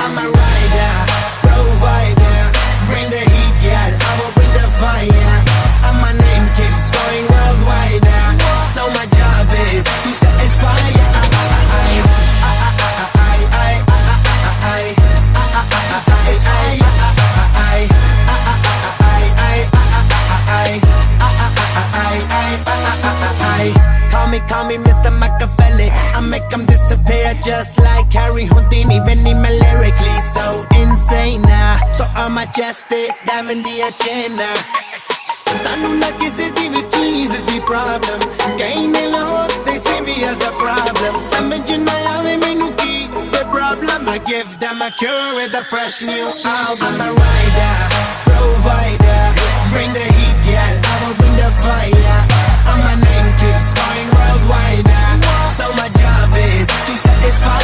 I'm a rider, provider. Bring the heat, girl, I will bring the fire. And my name keeps going worldwide. So my job is to satisfy. Call me Mr. Machiavelli. I make them disappear just like Harry Houdini. Even lyrically so insane. So I'm majestic, diamond the agenda. Sanu na kisi di with cheese is the problem. Kain lot, they see me as a problem. Samajh na aave mainu ki the problem. I give them a cure with a fresh new album. I'm a rider, provider. Bring the heat, girl, I will bring the fire. And my name keeps going worldwide. So my job is to satisfy.